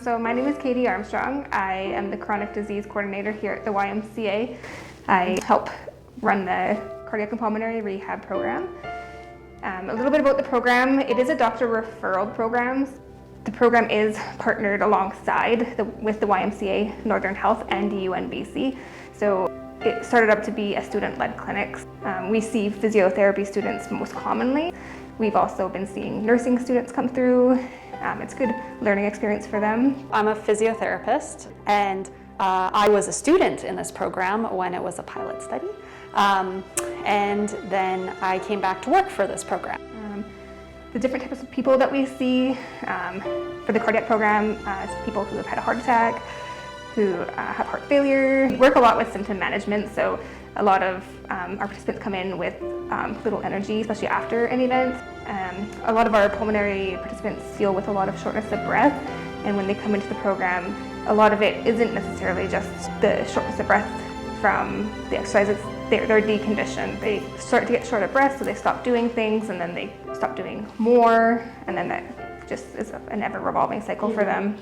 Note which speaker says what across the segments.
Speaker 1: So my name is Katie Armstrong. I am the Chronic Disease Coordinator here at the YMCA. I help run the Cardiac and Pulmonary Rehab program. A little bit about the program. It is a doctor referral program. The program is partnered alongside with the YMCA, Northern Health, and UNBC. So it started up to be a student-led clinic. We see physiotherapy students most commonly. We've also been seeing nursing students come through. It's a good learning experience for them.
Speaker 2: I'm a physiotherapist, and I was a student in this program when it was a pilot study. And then I came back to work for this program.
Speaker 1: The different types of people that we see for the cardiac program, people who have had a heart attack, who have heart failure. We work a lot with symptom management, so a lot of our participants come in with little energy, especially after an event. A lot of our pulmonary participants deal with a lot of shortness of breath, and when they come into the program, a lot of it isn't necessarily just the shortness of breath from the exercises. They're deconditioned. They start to get short of breath, so they stop doing things, and then they stop doing more, and then that just is an ever-revolving cycle for them.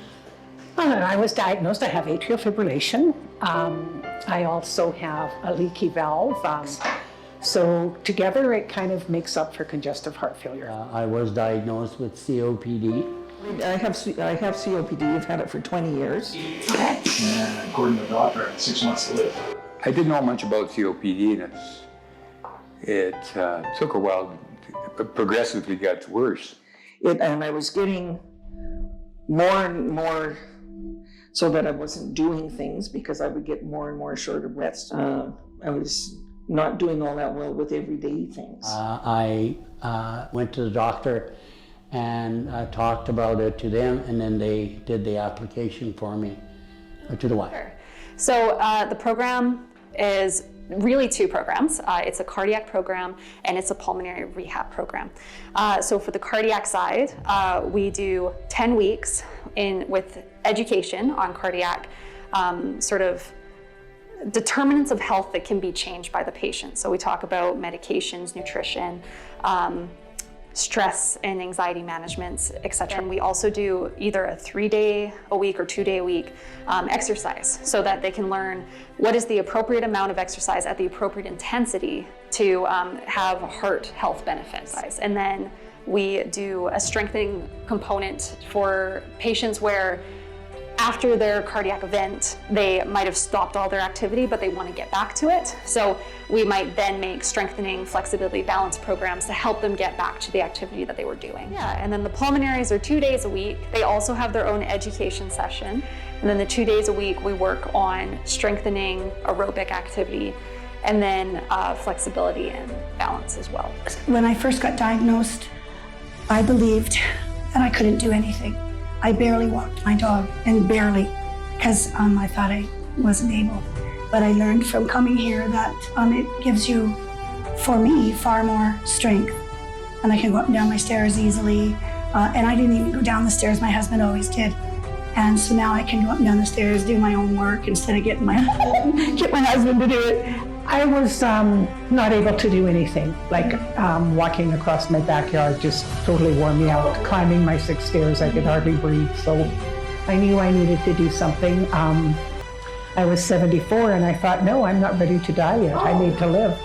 Speaker 3: I was diagnosed. I have atrial fibrillation. I also have a leaky valve. So together it kind of makes up for congestive heart failure.
Speaker 4: I was diagnosed with COPD.
Speaker 5: I have COPD. I've had it for 20 years.
Speaker 6: And according to the doctor, I had 6 months to live.
Speaker 7: I didn't know much about COPD, and it took a while. It progressively got worse.
Speaker 5: And I was getting more and more so that I wasn't doing things because I would get more and more short of breath. I was not doing all that well with everyday things.
Speaker 4: I went to the doctor and talked about it to them, and then they did the application for me to the Y.
Speaker 2: So the program is really two programs. It's a cardiac program and it's a pulmonary rehab program. So for the cardiac side, we do 10 weeks with education on cardiac sort of determinants of health that can be changed by the patient. So we talk about medications, nutrition, stress and anxiety management, etc. And we also do either a 3-day-a-week or 2-day-a-week exercise so that they can learn what is the appropriate amount of exercise at the appropriate intensity to have heart health benefits. And then we do a strengthening component for patients where after their cardiac event, they might have stopped all their activity, but they want to get back to it. So we might then make strengthening, flexibility, balance programs to help them get back to the activity that they were doing. Yeah, and then the pulmonaries are 2 days a week. They also have their own education session. And then the 2 days a week, we work on strengthening, aerobic activity, and then flexibility and balance as well.
Speaker 8: When I first got diagnosed, I believed that I couldn't do anything. I barely walked my dog, and barely, because I thought I wasn't able. But I learned from coming here that it gives you, for me, far more strength. And I can go up and down my stairs easily. And I didn't even go down the stairs, my husband always did. And so now I can go up and down the stairs, do my own work instead of get my husband to do it.
Speaker 3: I was not able to do anything, like walking across my backyard just totally wore me out. Climbing my 6 stairs, I could hardly breathe, so I knew I needed to do something. I was 74 and I thought, no, I'm not ready to die yet, I need to live.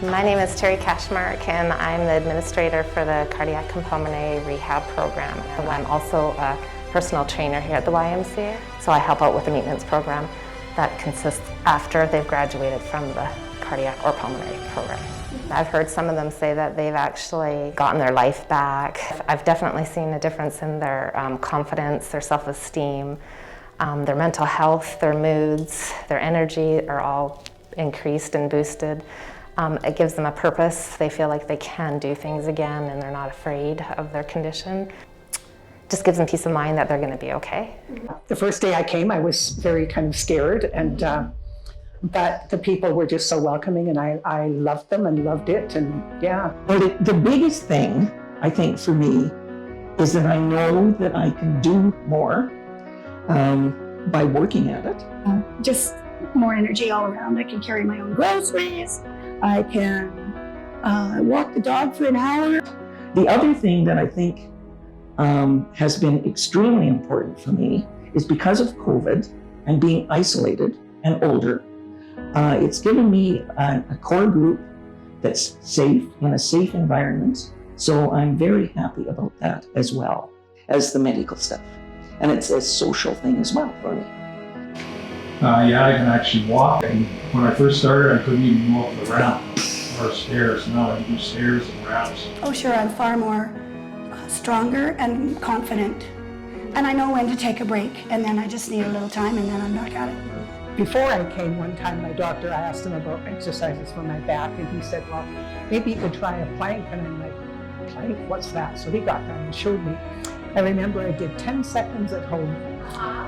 Speaker 9: My name is Terry Cashmark, and I'm the administrator for the Cardiac and Pulmonary Rehab program. I'm also a personal trainer here at the YMCA, so I help out with the maintenance program that consists after they've graduated from the cardiac or pulmonary program. I've heard some of them say that they've actually gotten their life back. I've definitely seen a difference in their confidence, their self-esteem, their mental health, their moods, their energy are all increased and boosted. It gives them a purpose. They feel like they can do things again and they're not afraid of their condition. Just gives them peace of mind that they're going to be okay.
Speaker 3: The first day I came, I was very kind of scared, and but the people were just so welcoming, and I loved them and loved it, and yeah.
Speaker 5: Well, the biggest thing, I think, for me is that I know that I can do more by working at it.
Speaker 8: Just more energy all around. I can carry my own groceries. I can walk the dog for an hour.
Speaker 5: The other thing that I think has been extremely important for me is because of COVID and being isolated and older. It's given me a core group that's safe, in a safe environment. So I'm very happy about that as well as the medical stuff. And it's a social thing as well for me.
Speaker 6: Yeah, I can actually walk. And when I first started, I couldn't even go up the ramp or stairs. Now I can do stairs and ramps.
Speaker 8: Oh, sure, I'm far more stronger and confident. And I know when to take a break, and then I just need a little time, and then I'm back at it.
Speaker 3: Before I came one time, my doctor, I asked him about exercises for my back, and he said, well, maybe you could try a plank. And I'm like, plank? What's that? So he got that and showed me. I remember I did 10 seconds at home.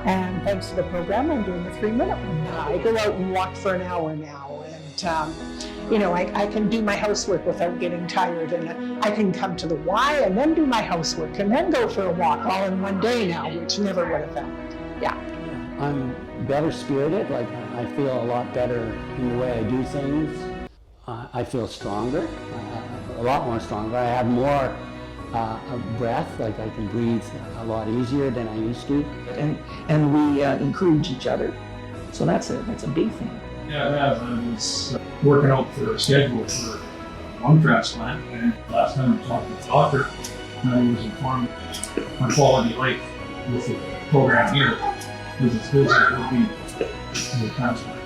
Speaker 3: And thanks to the program, I'm doing the 3-minute one now. I go out and walk for an hour now. And, you know, I can do my housework without getting tired. And I can come to the Y and then do my housework and then go for a walk all in one day now, which never would have happened. Yeah.
Speaker 4: I'm better spirited, like I feel a lot better in the way I do things. I feel stronger, a lot more stronger. I have more breath, like I can breathe a lot easier than I used to.
Speaker 5: And we encourage each other. So that's a big thing.
Speaker 6: Yeah, I was working out for a schedule for lung transplant, and last time I talked to the doctor, I was informed my quality of life with the program here was as good as it would be in the transplant.